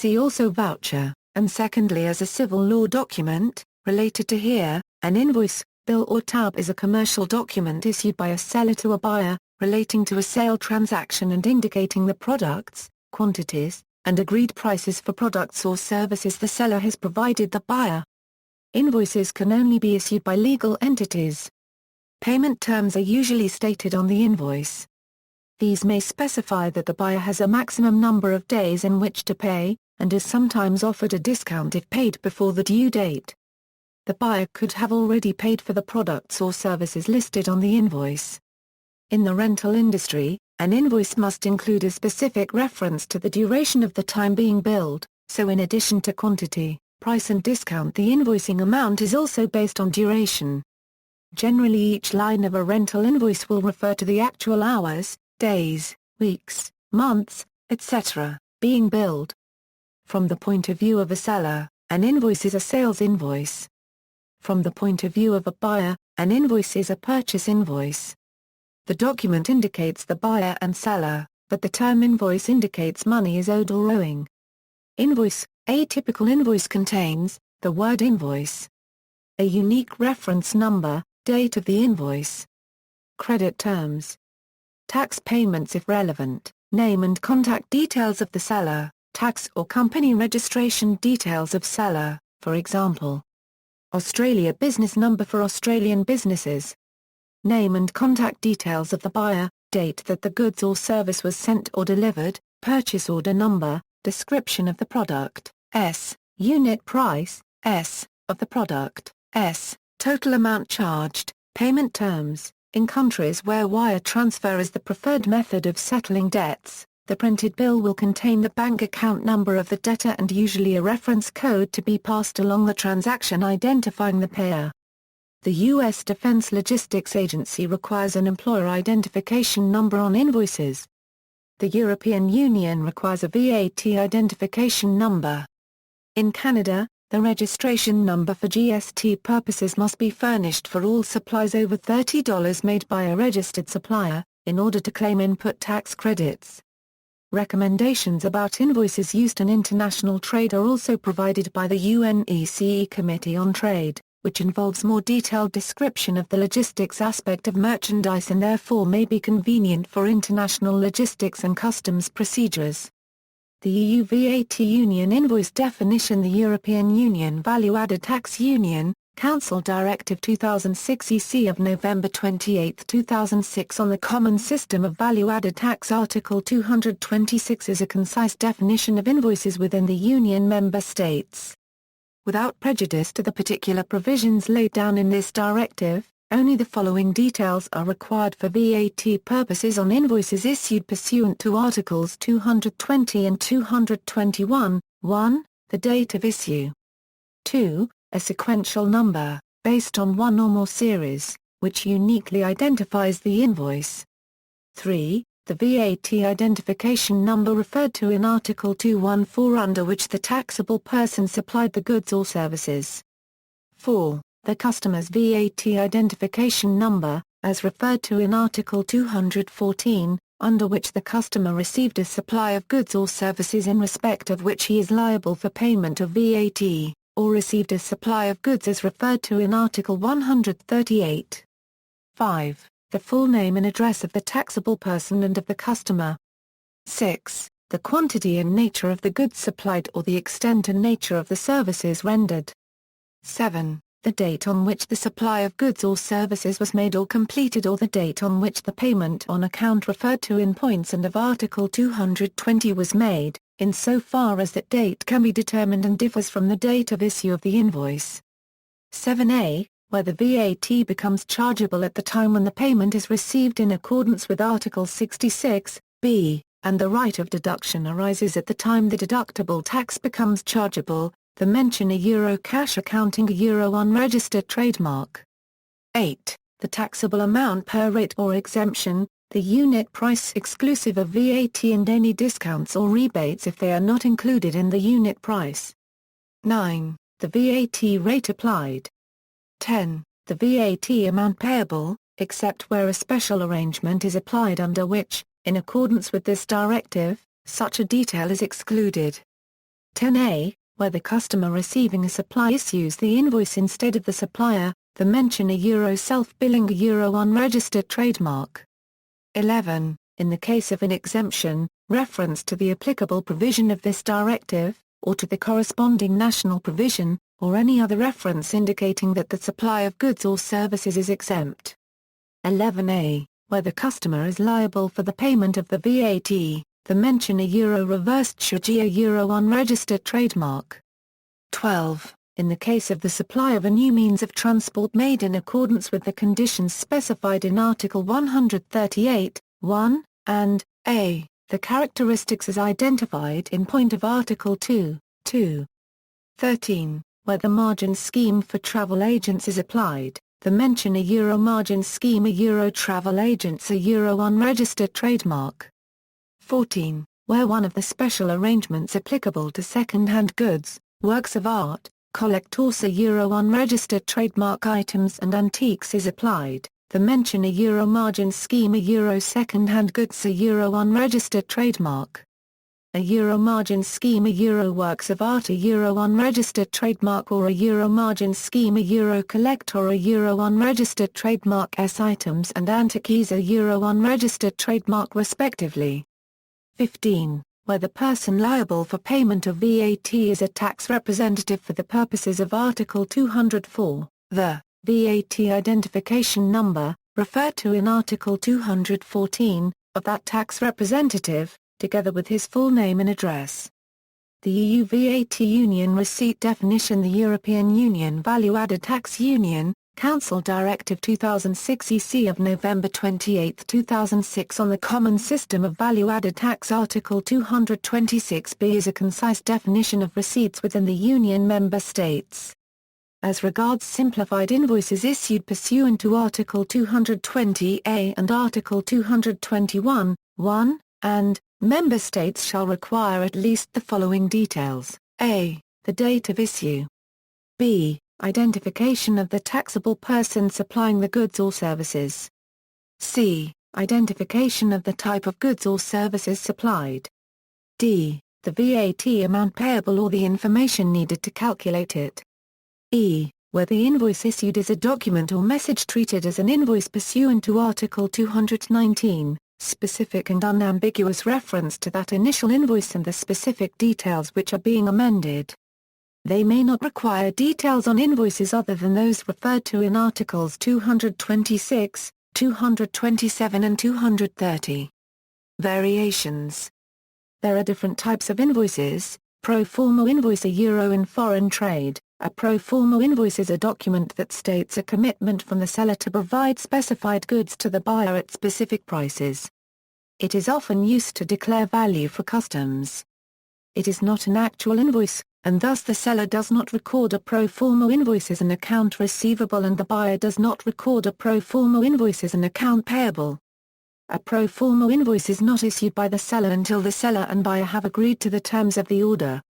see also voucher, and secondly as a civil law document, related to here, an invoice, bill or tab is a commercial document issued by a seller to a buyer, relating to a sale transaction and indicating the products, quantities, and agreed prices for products or services the seller has provided the buyer. Invoices can only be issued by legal entities. Payment terms are usually stated on the invoice. These may specify that the buyer has a maximum number of days in which to pay, and is sometimes offered a discount if paid before the due date. The buyer could have already paid for the products or services listed on the invoice. In the rental industry, an invoice must include a specific reference to the duration of the time being billed, so in addition to quantity, price and discount, the invoicing amount is also based on duration. Generally, each line of a rental invoice will refer to the actual hours, days, weeks, months, etc., being billed. From the point of view of a seller, an invoice is a sales invoice. From the point of view of a buyer, an invoice is a purchase invoice. The document indicates the buyer and seller, but the term invoice indicates money is owed or owing. Invoice: a typical invoice contains the word invoice, a unique reference number, date of the invoice. Credit terms: tax payments if relevant, name and contact details of the seller, tax or company registration details of seller, for example. Australia business number for Australian businesses. Name and contact details of the buyer, date that the goods or service was sent or delivered, purchase order number, description of the product, S, unit price, S, of the product, S, total amount charged, payment terms. In countries where wire transfer is the preferred method of settling debts, the printed bill will contain the bank account number of the debtor and usually a reference code to be passed along the transaction identifying the payer. The U.S. Defense Logistics Agency requires an employer identification number on invoices. The European Union requires a VAT identification number. In Canada, the registration number for GST purposes must be furnished for all supplies over $30 made by a registered supplier, in order to claim input tax credits. Recommendations about invoices used in international trade are also provided by the UNECE Committee on Trade, which involves more detailed description of the logistics aspect of merchandise and therefore may be convenient for international logistics and customs procedures. The EU VAT Union Invoice Definition. The European Union Value-Added Tax Union, Council Directive 2006/EC of November 28, 2006 on the Common System of Value-Added Tax. Article 226 is a concise definition of invoices within the Union member states. Without prejudice to the particular provisions laid down in this directive, only the following details are required for VAT purposes on invoices issued pursuant to Articles 220 and 221, 1. The date of issue. 2. A sequential number, based on one or more series, which uniquely identifies the invoice. 3. The VAT identification number referred to in Article 214 under which the taxable person supplied the goods or services. 4. The customer's VAT identification number, as referred to in Article 214, under which the customer received a supply of goods or services in respect of which he is liable for payment of VAT, or received a supply of goods as referred to in Article 138. 5. The full name and address of the taxable person and of the customer. 6. The quantity and nature of the goods supplied or the extent and nature of the services rendered. 7. The date on which the supply of goods or services was made or completed or the date on which the payment on account referred to in points and of Article 220 was made, insofar as that date can be determined and differs from the date of issue of the invoice. 7a. Where the VAT becomes chargeable at the time when the payment is received in accordance with Article 66, b, and the right of deduction arises at the time the deductible tax becomes chargeable, the mention a Euro cash accounting a Euro unregistered trademark. 8. The taxable amount per rate or exemption, the unit price exclusive of VAT and any discounts or rebates if they are not included in the unit price. 9. The VAT rate applied. 10. The VAT amount payable, except where a special arrangement is applied under which, in accordance with this directive, such a detail is excluded. 10a, where the customer receiving a supply issues the invoice instead of the supplier, the mention a self-billing a unregistered trademark. 11. In the case of an exemption, reference to the applicable provision of this directive, or to the corresponding national provision, or any other reference indicating that the supply of goods or services is exempt. 11a, where the customer is liable for the payment of the VAT, the mention a reversed charge a unregistered trademark. 12. In the case of the supply of a new means of transport made in accordance with the conditions specified in Article 138, 1, and a, the characteristics as identified in point of Article 2, 2. 13. Where the margin scheme for travel agents is applied, the mention a margin scheme a travel agents a unregistered trademark. 14. Where one of the special arrangements applicable to second-hand goods, works of art, collectors a unregistered trademark items and antiques is applied, the mention a margin scheme a second-hand goods a unregistered trademark. A margin scheme a works of art a unregistered trademark or a margin scheme a collector a unregistered trademark s items and antiques a unregistered trademark respectively. 15. Where the person liable for payment of VAT is a tax representative for the purposes of Article 204, the VAT identification number, referred to in Article 214, of that tax representative, together with his full name and address. The EU VAT Union Receipt Definition. The European Union Value-Added Tax Union, Council Directive 2006/EC of November 28, 2006 on the Common System of Value-Added Tax. Article 226b is a concise definition of receipts within the Union member states. As regards simplified invoices issued pursuant to Article 220a and Article 221, 1, and member states shall require at least the following details: a. The date of issue. b. Identification of the taxable person supplying the goods or services. c. Identification of the type of goods or services supplied. d. The VAT amount payable or the information needed to calculate it. e. Where the invoice issued is a document or message treated as an invoice pursuant to Article 219. Specific and unambiguous reference to that initial invoice and the specific details which are being amended. They may not require details on invoices other than those referred to in Articles 226, 227 and 230. Variations. There are different types of invoices. Pro forma invoice a in foreign trade. A pro forma invoice is a document that states a commitment from the seller to provide specified goods to the buyer at specific prices. It is often used to declare value for customs. It is not an actual invoice, and thus the seller does not record a pro forma invoice as an account receivable and the buyer does not record a pro forma invoice as an account payable. A pro forma invoice is not issued by the seller until the seller and buyer have agreed to the terms of the order.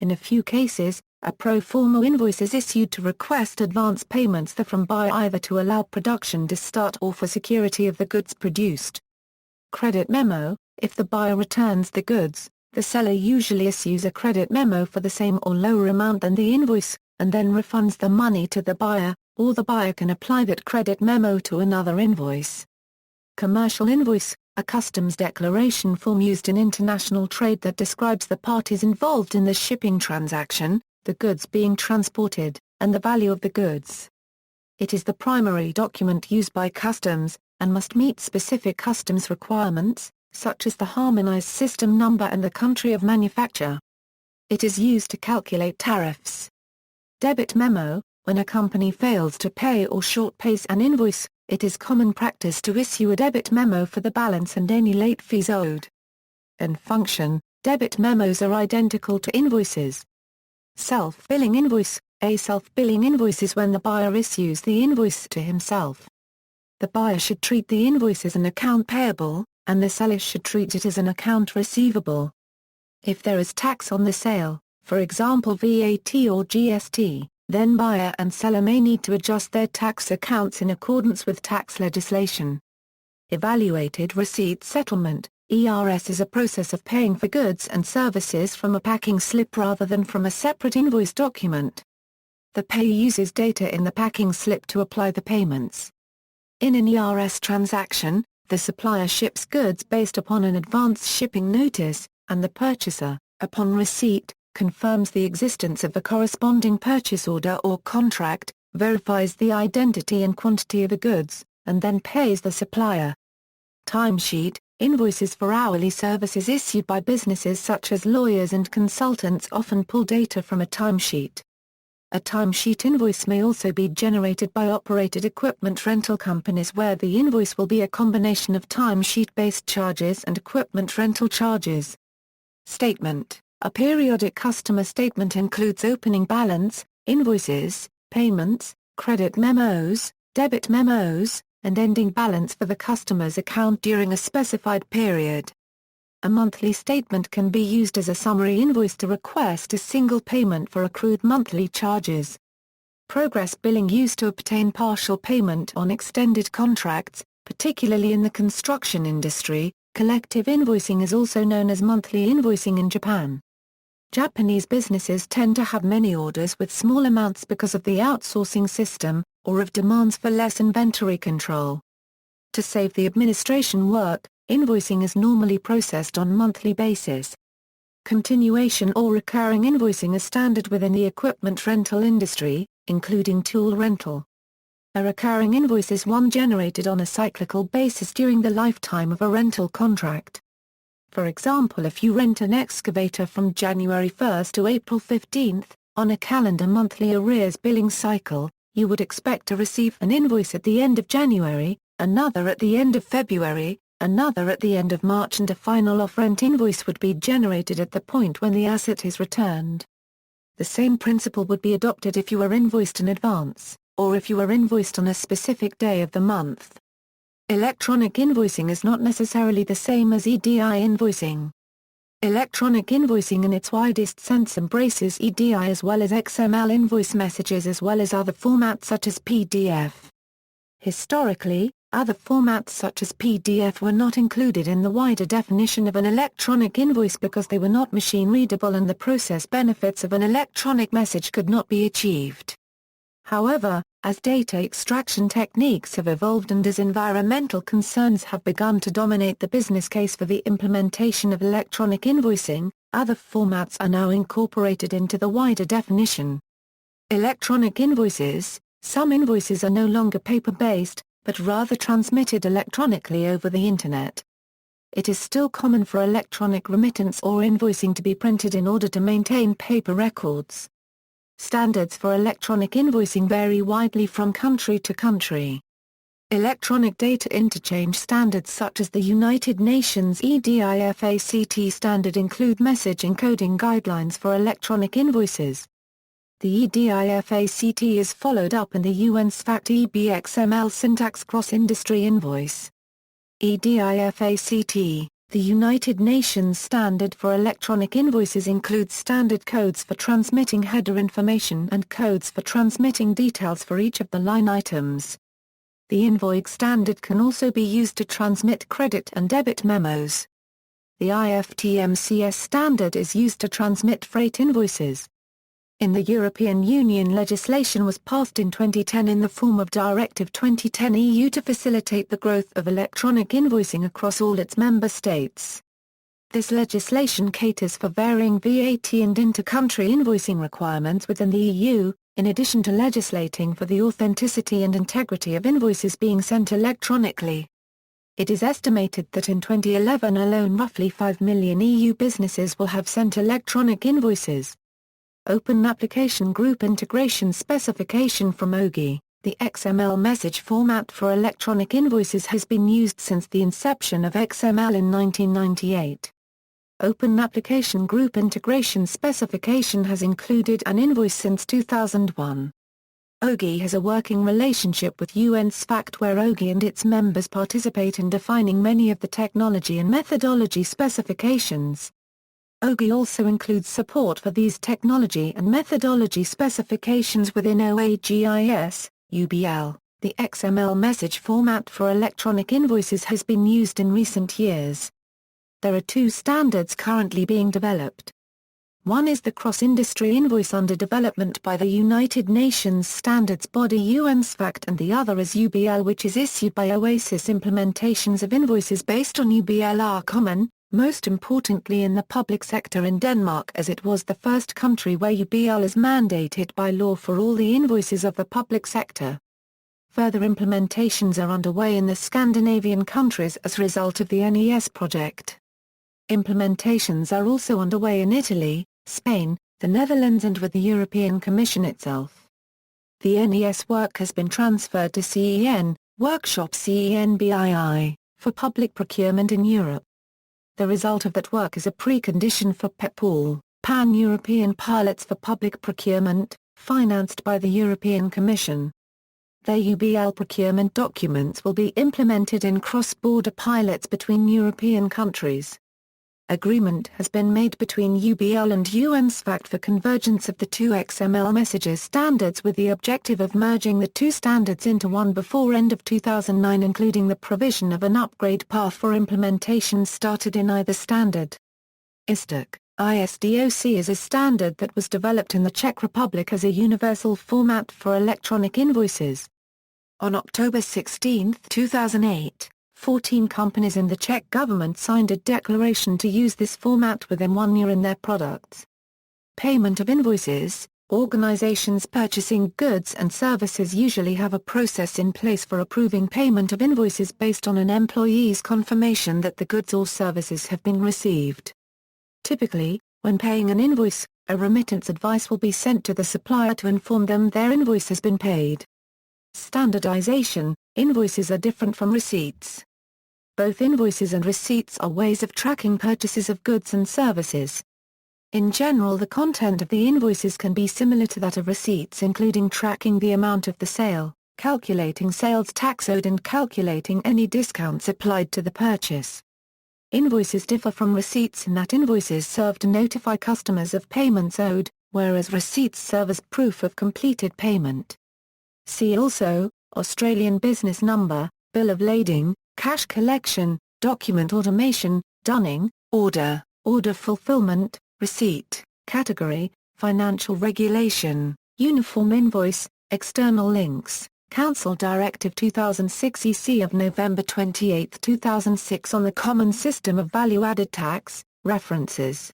In a few cases, a pro forma invoice is issued to request advance payments from buyer either to allow production to start or for security of the goods produced. Credit memo. If the buyer returns the goods, the seller usually issues a credit memo for the same or lower amount than the invoice, and then refunds the money to the buyer, or the buyer can apply that credit memo to another invoice. Commercial invoice. A customs declaration form used in international trade that describes the parties involved in the shipping transaction, the goods being transported, and the value of the goods. It is the primary document used by customs, and must meet specific customs requirements, such as the harmonized system number and the country of manufacture. It is used to calculate tariffs. Debit memo. When a company fails to pay or short pays an invoice, it is common practice to issue a debit memo for the balance and any late fees owed. And function. Debit memos are identical to invoices. Self-billing invoice. A self-billing invoice is when the buyer issues the invoice to himself. The buyer should treat the invoice as an account payable, and the seller should treat it as an account receivable. If there is tax on the sale, for example VAT or GST, then buyer and seller may need to adjust their tax accounts in accordance with tax legislation. Evaluated receipt settlement. ERS is a process of paying for goods and services from a packing slip rather than from a separate invoice document. The payer uses data in the packing slip to apply the payments. In an ERS transaction, the supplier ships goods based upon an advance shipping notice, and the purchaser, upon receipt, confirms the existence of a corresponding purchase order or contract, verifies the identity and quantity of the goods, and then pays the supplier. Timesheet invoices for hourly services issued by businesses such as lawyers and consultants often pull data from a timesheet. A timesheet invoice may also be generated by operated equipment rental companies where the invoice will be a combination of timesheet-based charges and equipment rental charges. Statement: a periodic customer statement includes opening balance, invoices, payments, credit memos, debit memos, and ending balance for the customer's account during a specified period. A monthly statement can be used as a summary invoice to request a single payment for accrued monthly charges. Progress billing used to obtain partial payment on extended contracts, particularly in the construction industry. Collective invoicing is also known as monthly invoicing in Japan. Japanese businesses tend to have many orders with small amounts because of the outsourcing system, or of demands for less inventory control. To save the administration work, invoicing is normally processed on monthly basis. Continuation or recurring invoicing is standard within the equipment rental industry, including tool rental. A recurring invoice is one generated on a cyclical basis during the lifetime of a rental contract. For example, if you rent an excavator from January 1 to April 15, on a calendar monthly arrears billing cycle, you would expect to receive an invoice at the end of January, another at the end of February, another at the end of March, and a final off-rent invoice would be generated at the point when the asset is returned. The same principle would be adopted if you were invoiced in advance, or if you were invoiced on a specific day of the month. Electronic invoicing is not necessarily the same as EDI invoicing. Electronic invoicing in its widest sense embraces EDI as well as XML invoice messages as well as other formats such as PDF. Historically, other formats such as PDF were not included in the wider definition of an electronic invoice because they were not machine-readable and the process benefits of an electronic message could not be achieved. However, as data extraction techniques have evolved and as environmental concerns have begun to dominate the business case for the implementation of electronic invoicing, other formats are now incorporated into the wider definition. Electronic invoices: some invoices are no longer paper-based, but rather transmitted electronically over the Internet. It is still common for electronic remittance or invoicing to be printed in order to maintain paper records. Standards for electronic invoicing vary widely from country to country. Electronic data interchange standards such as the United Nations EDIFACT standard include message encoding guidelines for electronic invoices. The EDIFACT is followed up in the UN's FACT-EBXML syntax cross-industry invoice. EDIFACT, the United Nations standard for electronic invoices, includes standard codes for transmitting header information and codes for transmitting details for each of the line items. The Invoice standard can also be used to transmit credit and debit memos. The IFTMCS standard is used to transmit freight invoices. In the European Union, legislation was passed in 2010 in the form of Directive 2010/EU to facilitate the growth of electronic invoicing across all its member states. This legislation caters for varying VAT and inter-country invoicing requirements within the EU, in addition to legislating for the authenticity and integrity of invoices being sent electronically. It is estimated that in 2011 alone roughly 5 million EU businesses will have sent electronic invoices. Open Application Group Integration Specification from OGI, the XML message format for electronic invoices, has been used since the inception of XML in 1998. Open Application Group Integration Specification has included an invoice since 2001. OGI has a working relationship with UN's FACT where OGI and its members participate in defining many of the technology and methodology specifications. OGI also includes support for these technology and methodology specifications within OAGIS, UBL. The XML message format for electronic invoices has been used in recent years. there are two standards currently being developed. One is the cross-industry invoice under development by the United Nations standards body UNSFACT, and the other is UBL, which is issued by OASIS. Implementations of invoices based on UBL are common, most importantly in the public sector in Denmark, as it was the first country where UBL is mandated by law for all the invoices of the public sector. Further implementations are underway in the Scandinavian countries as a result of the NES project. Implementations are also underway in Italy, Spain, the Netherlands and with the European Commission itself. The NES work has been transferred to CEN, Workshop CENBII, for public procurement in Europe. The result of that work is a precondition for PEPAL, Pan-European Pilots for Public Procurement, financed by the European Commission. Their UBL procurement documents will be implemented in cross-border pilots between European countries. Agreement has been made between UBL and UNSFACT for convergence of the two XML messages standards, with the objective of merging the two standards into one before end of 2009, including the provision of an upgrade path for implementation started in either standard. ISDOC is a standard that was developed in the Czech Republic as a universal format for electronic invoices. On October 16, 2008, 14 companies in the Czech government signed a declaration to use this format within 1 year in their products. Payment of invoices. Organizations purchasing goods and services usually have a process in place for approving payment of invoices based on an employee's confirmation that the goods or services have been received. Typically, when paying an invoice, a remittance advice will be sent to the supplier to inform them their invoice has been paid. Standardization. Invoices are different from receipts. Both invoices and receipts are ways of tracking purchases of goods and services. In general, the content of the invoices can be similar to that of receipts, including tracking the amount of the sale, calculating sales tax owed and calculating any discounts applied to the purchase. Invoices differ from receipts in that invoices serve to notify customers of payments owed, whereas receipts serve as proof of completed payment. See also, Australian business number, bill of lading, cash collection, document automation, dunning, order, order fulfillment, receipt, category, financial regulation, uniform invoice, external links, Council Directive 2006 EC of November 28, 2006 on the Common System of Value-Added Tax, references.